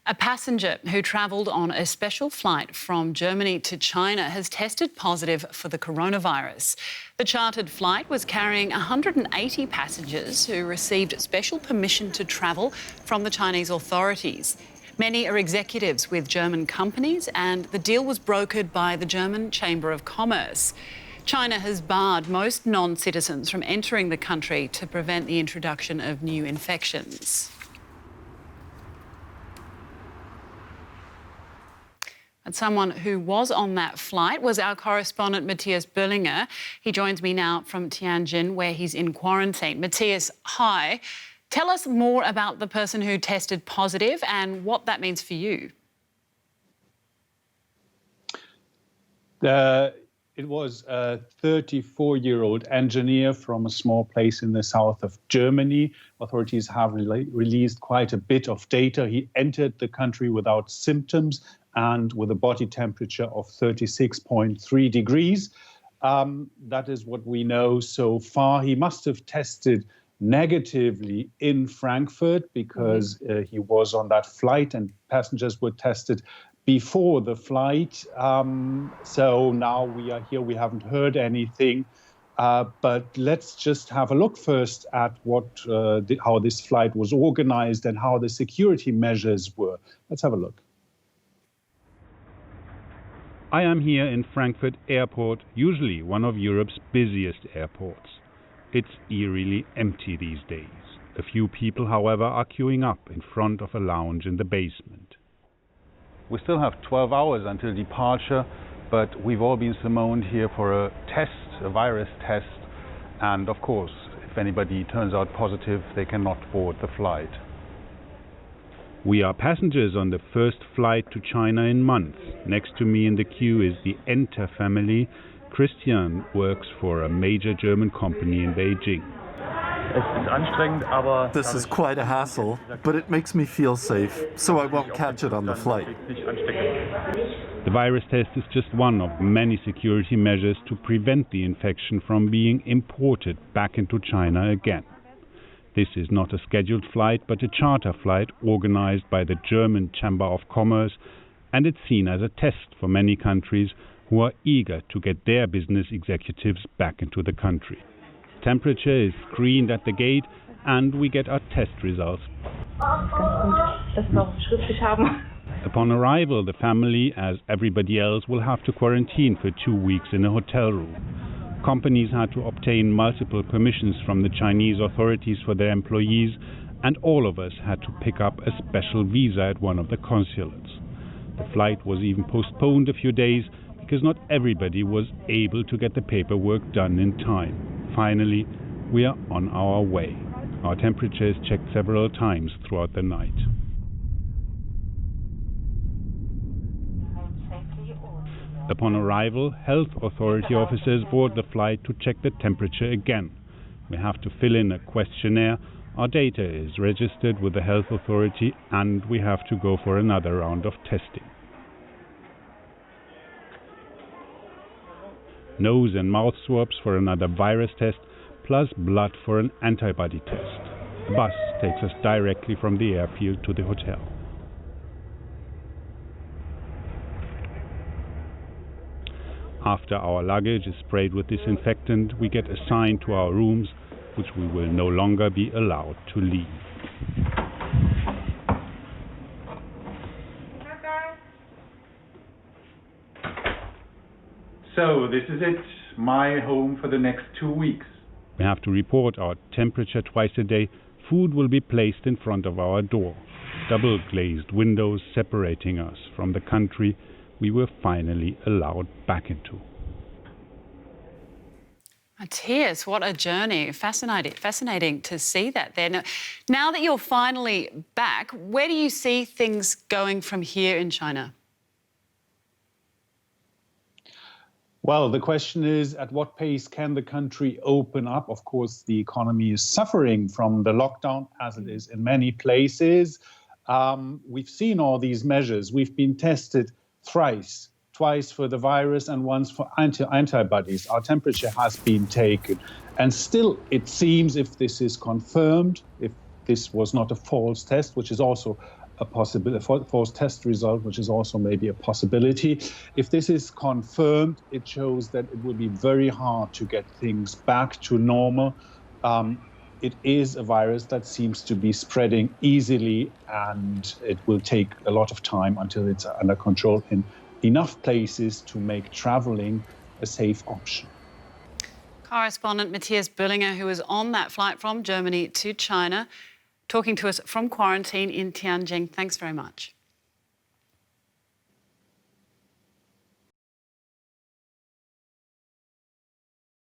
A passenger who travelled on a special flight from Germany to China has tested positive for the coronavirus. The chartered flight was carrying 180 passengers who received special permission to travel from the Chinese authorities. Many are executives with German companies, and the deal was brokered by the German Chamber of Commerce. China has barred most non-citizens from entering the country to prevent the introduction of new infections. And someone who was on that flight was our correspondent Mathias Bölinger. He joins me now from Tianjin, where he's in quarantine. Mathias, hi. Tell us more about the person who tested positive and what that means for you. It was a 34-year-old engineer from a small place in the south of Germany. Authorities have released quite a bit of data. He entered the country without symptoms and with a body temperature of 36.3 degrees. That is what we know so far. He must have tested negatively in Frankfurt because he was on that flight and passengers were tested before the flight. So now we are here. We haven't heard anything. But let's just have a look first at how this flight was organized and how the security measures were. Let's have a look. I am here in Frankfurt Airport, usually one of Europe's busiest airports. It's eerily empty these days. A few people, however, are queuing up in front of a lounge in the basement. We still have 12 hours until departure, but we've all been summoned here for a virus test. And of course, if anybody turns out positive, they cannot board the flight. We are passengers on the first flight to China in months. Next to me in the queue is the Enter family. Christian works for a major German company in Beijing. This is quite a hassle, but it makes me feel safe, so I won't catch it on the flight. The virus test is just one of many security measures to prevent the infection from being imported back into China again. This is not a scheduled flight, but a charter flight organized by the German Chamber of Commerce, and it's seen as a test for many countries who are eager to get their business executives back into the country. Temperature is screened at the gate, and we get our test results. Upon arrival, the family, as everybody else, will have to quarantine for 2 weeks in a hotel room. Companies had to obtain multiple permissions from the Chinese authorities for their employees, and all of us had to pick up a special visa at one of the consulates. The flight was even postponed a few days because not everybody was able to get the paperwork done in time. Finally, we are on our way. Our temperature is checked several times throughout the night. Upon arrival, health authority officers board the flight to check the temperature again. We have to fill in a questionnaire, our data is registered with the health authority, and we have to go for another round of testing. Nose and mouth swabs for another virus test, plus blood for an antibody test. A bus takes us directly from the airfield to the hotel. After our luggage is sprayed with disinfectant, we get assigned to our rooms, which we will no longer be allowed to leave. So this is it, my home for the next 2 weeks. We have to report our temperature twice a day. Food will be placed in front of our door. Double glazed windows separating us from the country we were finally allowed back into. Mathias, what a journey. Fascinating to see that there. Now that you're finally back, where do you see things going from here in China? Well, the question is, at what pace can the country open up? Of course, the economy is suffering from the lockdown, as it is in many places. We've seen all these measures. We've been tested thrice, twice for the virus and once for antibodies. Our temperature has been taken. And still, it seems, if this is confirmed, if this was not a false test, which is also a false test result, which is also maybe a possibility. If this is confirmed, it shows that it will be very hard to get things back to normal. It is a virus that seems to be spreading easily, and it will take a lot of time until it's under control in enough places to make traveling a safe option. Correspondent Mathias Bölinger, who was on that flight from Germany to China, talking to us from quarantine in Tianjin. Thanks very much.